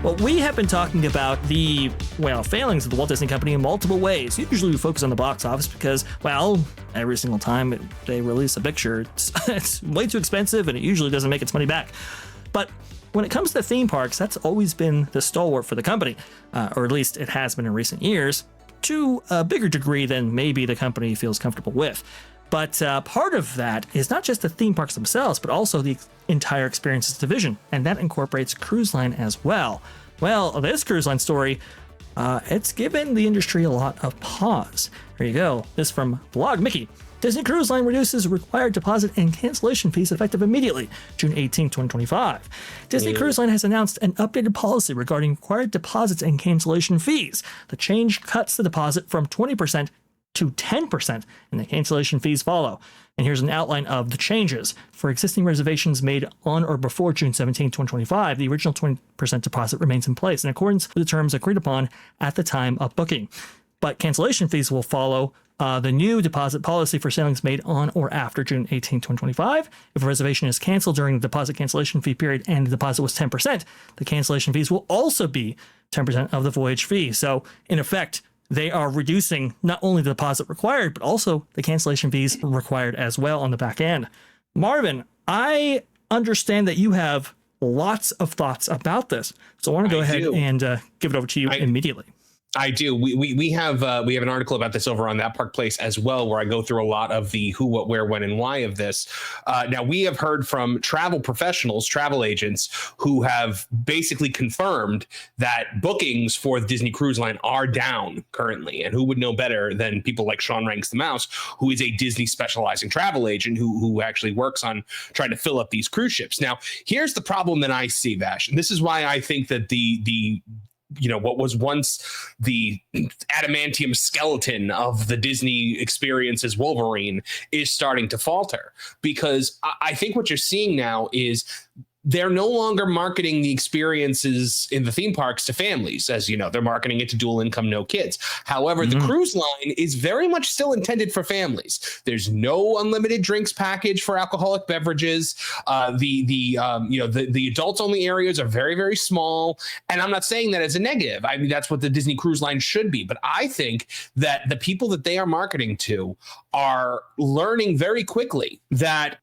Well, we have been talking about the, failings of the Walt Disney Company in multiple ways. Usually we focus on the box office because, every single time they release a picture, it's way too expensive and it usually doesn't make its money back. But when it comes to theme parks, that's always been the stalwart for the company, or at least it has been in recent years, to a bigger degree than maybe the company feels comfortable with. But part of that is not just the theme parks themselves, but also the entire experiences division, and that incorporates cruise line as well. Well, this cruise line story, it's given the industry a lot of pause. Here you go. This from Blog Mickey. Disney Cruise Line reduces required deposit and cancellation fees effective immediately, June 18, 2025. Disney Cruise Line has announced an updated policy regarding required deposits and cancellation fees. The change cuts the deposit from 20% to 10%, and the cancellation fees follow. And here's an outline of the changes. For existing reservations made on or before June 17, 2025, the original 20% deposit remains in place in accordance with the terms agreed upon at the time of booking. But cancellation fees will follow the new deposit policy for sailings made on or after June 18, 2025. If a reservation is canceled during the deposit cancellation fee period and the deposit was 10%, the cancellation fees will also be 10% of the voyage fee. So, in effect, they are reducing not only the deposit required, but also the cancellation fees required as well on the back end. Marvin, I understand that you have lots of thoughts about this, so I want to go ahead and give it over to you immediately. I do. We have an article about this over on That Park Place as well, where I go through a lot of the who, what, where, when, and why of this. Now, we have heard from travel professionals, travel agents, who have basically confirmed that bookings for the Disney Cruise Line are down currently. And who would know better than people like Sean Ranks the Mouse, who is a Disney specializing travel agent who actually works on trying to fill up these cruise ships. Now, here's the problem that I see, Vash. And this is why I think that the what was once the adamantium skeleton of the Disney experience as Wolverine is starting to falter, because I think what you're seeing now is they're no longer marketing the experiences in the theme parks to families. As you know, they're marketing it to dual income, no kids. However, the cruise line is very much still intended for families. There's no unlimited drinks package for alcoholic beverages. The adults only areas are very, very small. And I'm not saying that as a negative. I mean, that's what the Disney Cruise Line should be. But I think that the people that they are marketing to are learning very quickly that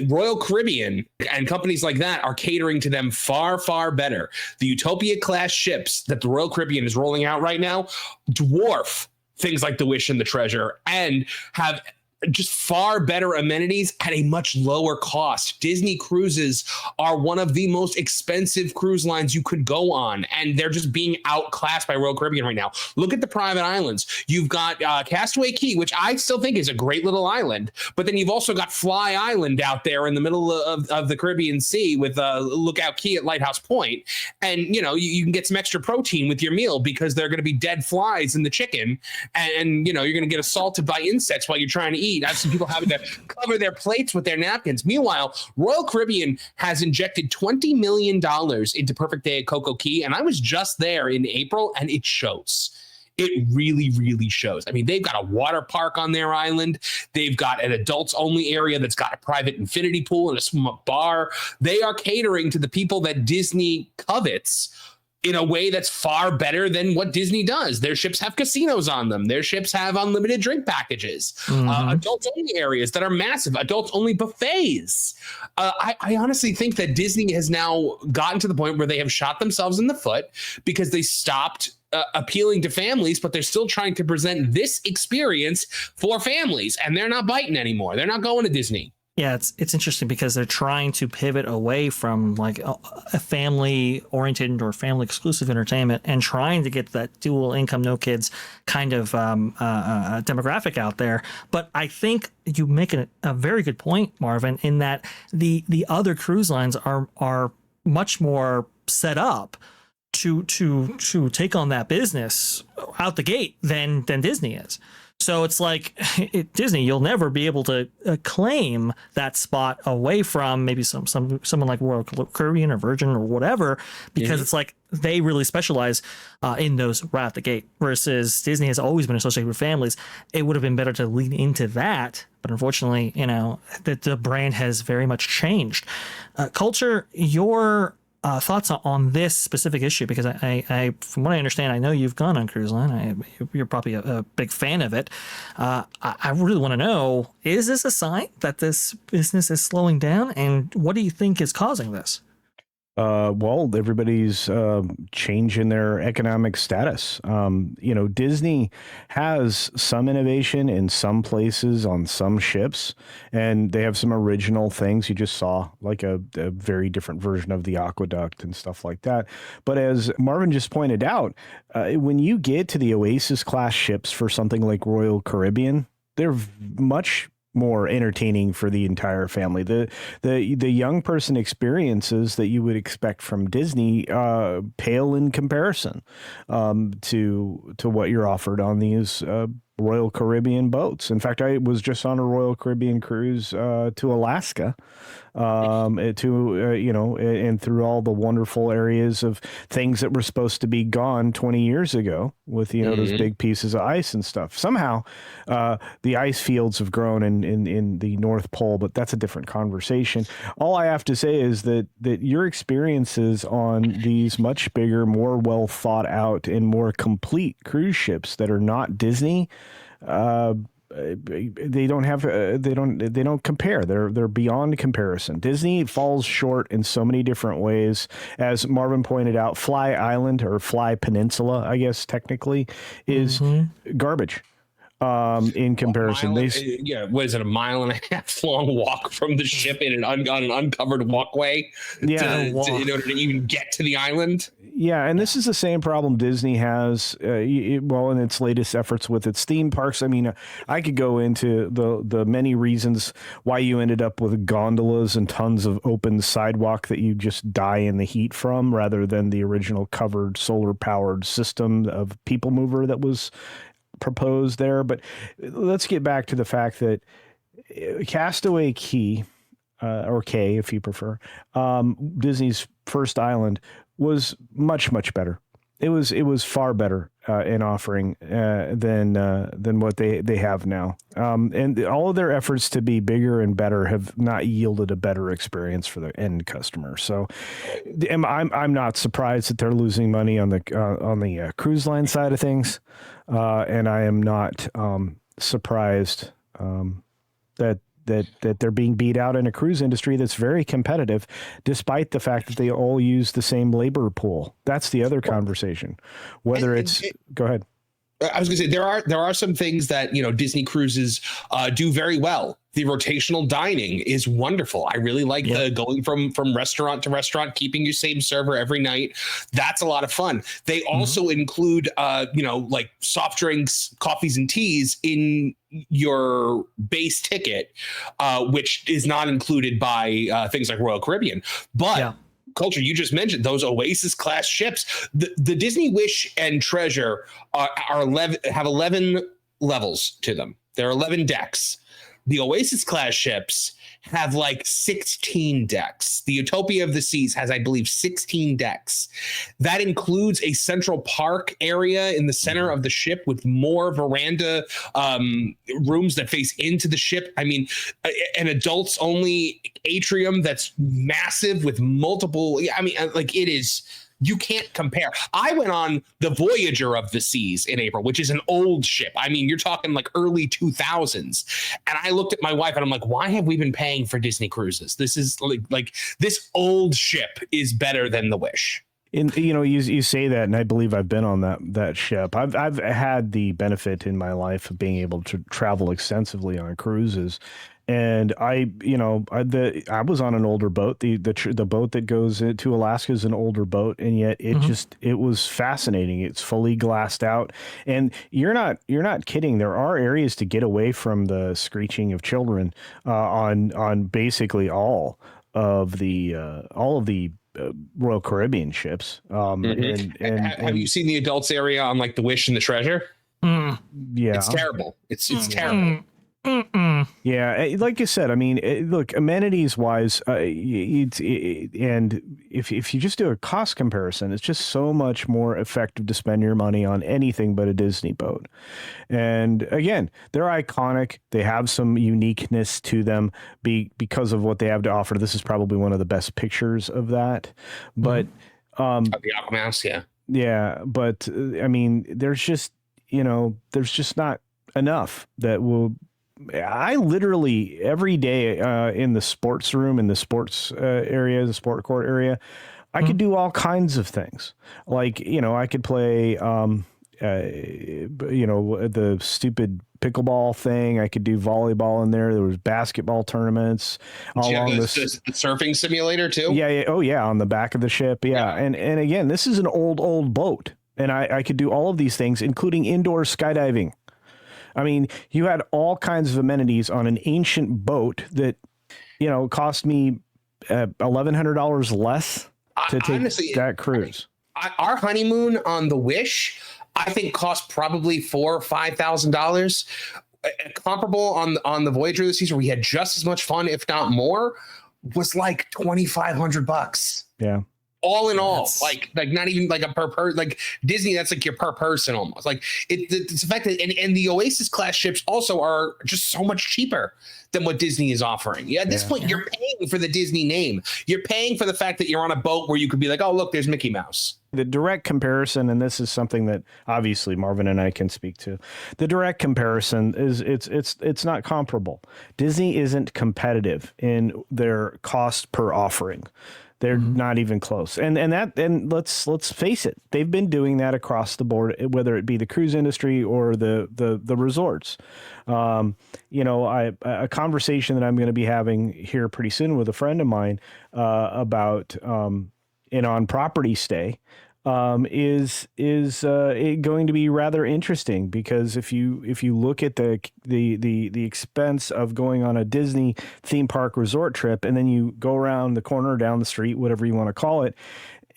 Royal Caribbean and companies like that are catering to them far, far better. The Utopia class ships that the Royal Caribbean is rolling out right now dwarf things like the Wish and the Treasure and have just far better amenities at a much lower cost. Disney cruises are one of the most expensive cruise lines you could go on, and they're just being outclassed by Royal Caribbean right now. Look at the private islands. You've got Castaway Cay, which I still think is a great little island, but then you've also got Fly Island out there in the middle of the Caribbean Sea with Lookout Cay at Lighthouse Point. And, you can get some extra protein with your meal because there are going to be dead flies in the chicken, and you're going to get assaulted by insects while you're trying to eat. I've seen people having to cover their plates with their napkins. Meanwhile, Royal Caribbean has injected $20 million into Perfect Day at Coco Cay, and I was just there in April, and it shows. It really, really shows. I mean, they've got a water park on their island. They've got an adults only area that's got a private infinity pool and a swim-up bar. They are catering to the people that Disney covets in a way that's far better than what Disney does. Their ships have casinos on them. Their ships have unlimited drink packages, adults only areas that are massive, adults only buffets. I honestly think that Disney has now gotten to the point where they have shot themselves in the foot because they stopped appealing to families, but they're still trying to present this experience for families, and they're not biting anymore. They're not going to Disney. Yeah, it's interesting because they're trying to pivot away from like a family oriented or family exclusive entertainment and trying to get that dual income, no kids kind of demographic out there. But I think you make a very good point, Marvin, in that the other cruise lines are much more set up to take on that business out the gate than Disney is. So it's like Disney, you'll never be able to claim that spot away from maybe someone like Royal Caribbean or Virgin or whatever, because it's like they really specialize in those right at the gate, versus Disney has always been associated with families. It would have been better to lean into that, but unfortunately, the brand has very much changed. Culture, your thoughts on this specific issue, because from what I understand, I know you've gone on cruise line. You're probably a big fan of it. I really want to know: is this a sign that this business is slowing down, and what do you think is causing this? Well, everybody's changing their economic status. Disney has some innovation in some places on some ships, and they have some original things. You just saw like a very different version of the aqueduct and stuff like that. But as Marvin just pointed out, when you get to the Oasis class ships for something like Royal Caribbean, they're much more entertaining for the entire family. The young person experiences that you would expect from Disney pale in comparison to what you're offered on these Royal Caribbean boats. In fact, I was just on a Royal Caribbean cruise to Alaska, and through all the wonderful areas of things that were supposed to be gone 20 years ago with, those big pieces of ice and stuff. Somehow, the ice fields have grown in the North Pole, but that's a different conversation. All I have to say is that your experiences on these much bigger, more well thought out and more complete cruise ships that are not Disney, they don't compare. They're beyond comparison. Disney falls short in so many different ways. As Marvin pointed out, Fly Island, or Fly Peninsula, I guess technically, is garbage. In comparison, what is it, a mile and a half long walk from the ship on an uncovered walkway to even get to the island? Yeah, and this is the same problem Disney has, in its latest efforts with its theme parks. I mean, I could go into the many reasons why you ended up with gondolas and tons of open sidewalk that you just die in the heat from, rather than the original covered solar-powered system of people mover that was proposed there. But let's get back to the fact that Castaway Cay, or K if you prefer, Disney's first island, was much, much better. It was far better in offering than what they have now. And all of their efforts to be bigger and better have not yielded a better experience for the end customer. So I'm not surprised that they're losing money on the cruise line side of things, and I am not surprised that they're being beat out in a cruise industry that's very competitive, despite the fact that they all use the same labor pool. That's the other conversation. Go ahead. I was going to say there are some things that Disney cruises do very well. The rotational dining is wonderful. I really like going from restaurant to restaurant, keeping your same server every night. That's a lot of fun. They also include like soft drinks, coffees, and teas in your base ticket, which is not included by things like Royal Caribbean. But Culture, you just mentioned those Oasis class ships. The Disney Wish and Treasure have 11 levels to them. There are 11 decks. The Oasis class ships have like 16 decks. The Utopia of the Seas has, I believe, 16 decks. That includes a central park area in the center of the ship with more veranda rooms that face into the ship. I mean, an adults only atrium that's massive with multiple. I mean, like, it is. You can't compare. I went on the Voyager of the Seas in April, which is an old ship. I mean, you're talking like early 2000s. And I looked at my wife and I'm like, why have we been paying for Disney cruises? This is like this old ship is better than the Wish. And you say that, and I believe I've been on that ship. I've had the benefit in my life of being able to travel extensively on cruises. And I was on an older boat. The boat that goes to Alaska is an older boat, and yet it was fascinating. It's fully glassed out, and you're not kidding. There are areas to get away from the screeching of children on basically all of the Royal Caribbean ships. And have you seen the adults area on like the Wish and the Treasure? Yeah, it's terrible. It's terrible. Mm-mm. Yeah, like you said, I mean, look, amenities wise, and if you just do a cost comparison, it's just so much more effective to spend your money on anything but a Disney boat. And again, they're iconic. They have some uniqueness to them because of what they have to offer. This is probably one of the best pictures of that. But Of the Aquamouse, yeah. yeah, but I mean, there's just not enough that will. I literally every day in the sports room, in the sports area, the sport court area, I could do all kinds of things. Like, I could play, the stupid pickleball thing. I could do volleyball in there. There was basketball tournaments Do you have along the this. surfing simulator too? Yeah, yeah. Oh, yeah. On the back of the ship. Yeah. Yeah. And again, this is an old boat. And I could do all of these things, including indoor skydiving. I mean, you had all kinds of amenities on an ancient boat that, cost me $1,100 less to take Honestly, that cruise. Our honeymoon on the Wish, I think, cost probably $4,000 or $5,000. Comparable on the Voyager this season, where we had just as much fun, if not more, was like $2,500. Yeah. All in all, like not even like a like Disney, that's like your per person almost. Like it's the fact that and the Oasis class ships also are just so much cheaper than what Disney is offering. Yeah, at this point, you're paying for the Disney name. You're paying for the fact that you're on a boat where you could be like, oh, look, there's Mickey Mouse. The direct comparison, and this is something that obviously Marvin and I can speak to. The direct comparison is it's not comparable. Disney isn't competitive in their cost per offering. They're not even close. And let's face it, they've been doing that across the board, whether it be the cruise industry or the resorts. A conversation that I'm going to be having here pretty soon with a friend of mine about an on property stay is going to be rather interesting, because if you look at the expense of going on a Disney theme park resort trip, and then you go around the corner, down the street, whatever you want to call it,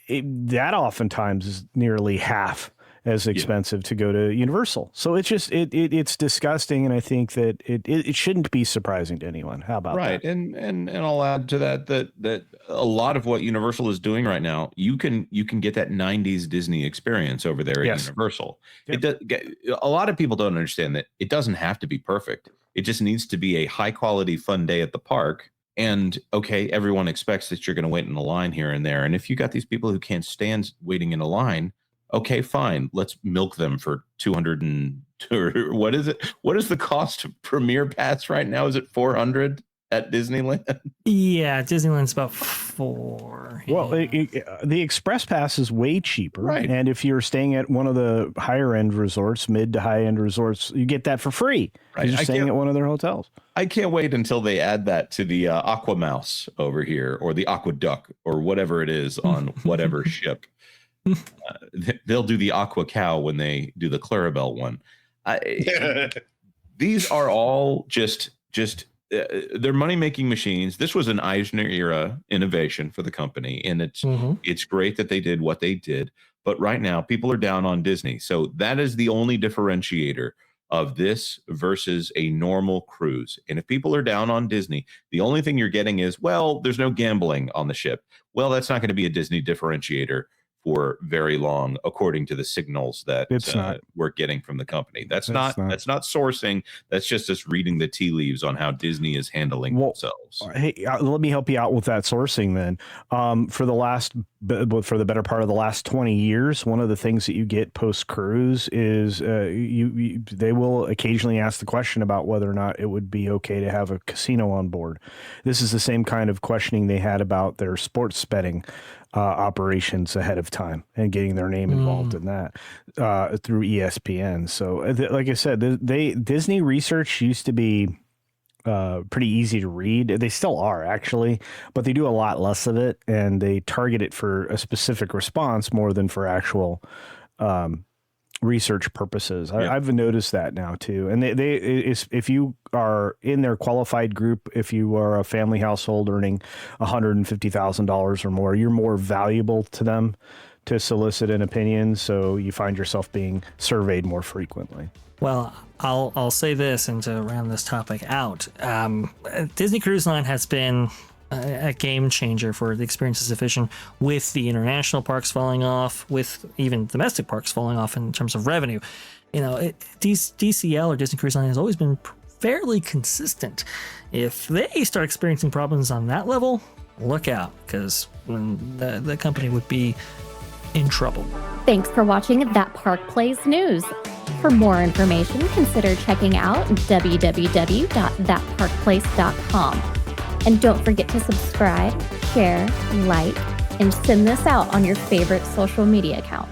that oftentimes is nearly half as expensive to go to Universal. So it's just it's disgusting, and I think that it shouldn't be surprising to anyone. How about that? Right. And I'll add to that a lot of what Universal is doing right now, you can get that 90s Disney experience over there at Universal. Yep. A lot of people don't understand that it doesn't have to be perfect. It just needs to be a high quality fun day at the park. And okay, everyone expects that you're going to wait in a line here and there. And if you got these people who can't stand waiting in a line, okay, fine. Let's milk them for 200 and what is it? What is the cost of Premier Pass right now? Is it 400 at Disneyland? Yeah, Disneyland's about 4. Well, the Express Pass is way cheaper, right? And if you're staying at one of the higher end resorts, mid to high end resorts, you get that for free. Right, you're staying at one of their hotels. I can't wait until they add that to the Aqua Mouse over here, or the Aqua Duck, or whatever it is on whatever ship. They'll do the Aqua Cow when they do the Clarabelle one. These are all just they're money making machines. This was an Eisner era innovation for the company, and it's great that they did what they did. But right now, people are down on Disney, so that is the only differentiator of this versus a normal cruise. And if people are down on Disney, the only thing you're getting is, well, there's no gambling on the ship. Well, that's not going to be a Disney differentiator for very long, according to the signals that we're getting from the company. That's not sourcing. That's just us reading the tea leaves on how Disney is handling themselves. Hey, let me help you out with that sourcing then. For the better part of the last 20 years, one of the things that you get post cruise is they will occasionally ask the question about whether or not it would be okay to have a casino on board. This is the same kind of questioning they had about their sports betting operations ahead of time, and getting their name involved in that through ESPN. So, like I said, Disney research used to be pretty easy to read. They still are, actually, but they do a lot less of it, and they target it for a specific response more than for actual research purposes. I've noticed that now too. And if you are in their qualified group, if you are a family household earning $150,000 or more, you're more valuable to them to solicit an opinion. So you find yourself being surveyed more frequently. Well, I'll say this, and to round this topic out, Disney Cruise Line has been a game changer for the experiences of fishing, with the international parks falling off, with even domestic parks falling off in terms of revenue. DCL or Disney Cruise Line has always been fairly consistent. If they start experiencing problems on that level, look out, because the company would be in trouble. Thanks for watching That Park Plays News. For more information, consider checking out www.thatparkplace.com. And don't forget to subscribe, share, like, and send this out on your favorite social media accounts.